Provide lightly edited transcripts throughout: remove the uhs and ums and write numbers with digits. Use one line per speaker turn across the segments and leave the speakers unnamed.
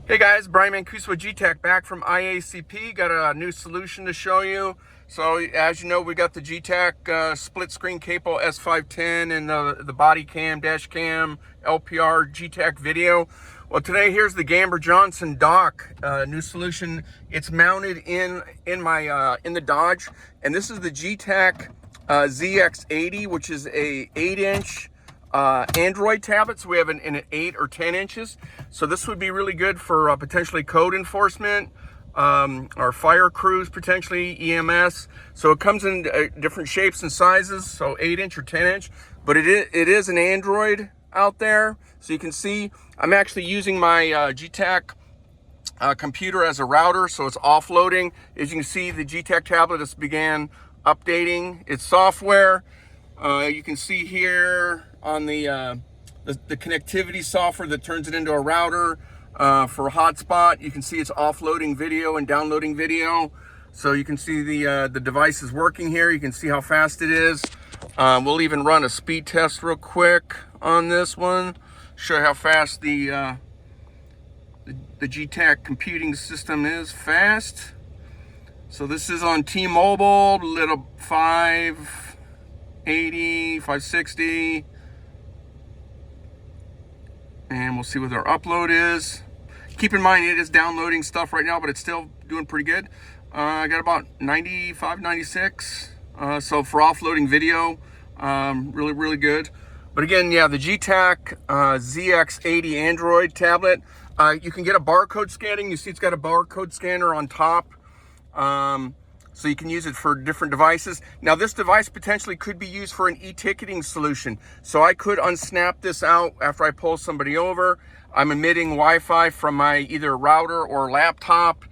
Hey guys, Brian Mancuso with GETAC back from IACP. Got a new solution to show you. So as you know, we got the GETAC split screen capo S510 and the body cam, dash cam, LPR, GETAC video. Well, today here's the Gamber Johnson dock, new solution. It's mounted in the Dodge, and this is the GETAC ZX80, which is a 8-inch Android tablet. So we have an 8 or 10 inches. So this would be really good for potentially code enforcement, or fire crews, potentially EMS. So it comes in different shapes and sizes, so 8-inch or 10-inch, but it is an Android out there. So you can see I'm actually using my GETAC computer as a router, so it's offloading. As you can see, the GETAC tablet has began updating its software. You can see here on the connectivity software that turns it into a router for a hotspot. You can see it's offloading video and downloading video. So you can see the device is working here. You can see how fast it is. We'll even run a speed test real quick on this one. Show you how fast the GETAC computing system is fast. So this is on T-Mobile, little 580, 560. And we'll see what our upload is. Keep in mind it is downloading stuff right now, but it's still doing pretty good. I got about 95, 96. So for offloading video, really good. But again, yeah, the GETAC ZX80 Android tablet. You can get a barcode scanning. You see it's got a barcode scanner on top. So you can use it for different devices. Now this device potentially could be used for an e-ticketing solution. So I could unsnap this out after I pull somebody over. I'm emitting Wi-Fi from my either router or laptop.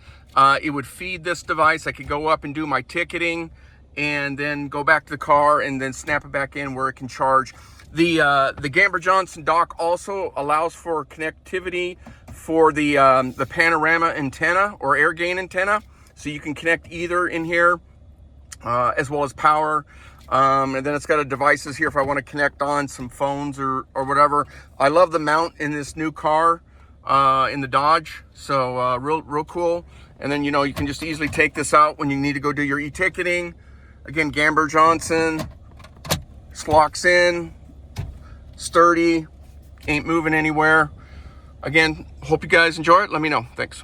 It would feed this device. I could go up and do my ticketing and then go back to the car and then snap it back in where it can charge. The Gamber Johnson dock also allows for connectivity for the panorama antenna or air gain antenna. So you can connect either in here, as well as power. And then it's got devices here if I want to connect on some phones or whatever. I love the mount in this new car, in the Dodge. So real cool. And then, you can just easily take this out when you need to go do your e-ticketing. Again, Gamber Johnson, this locks in, sturdy, ain't moving anywhere. Again, hope you guys enjoy it. Let me know. Thanks.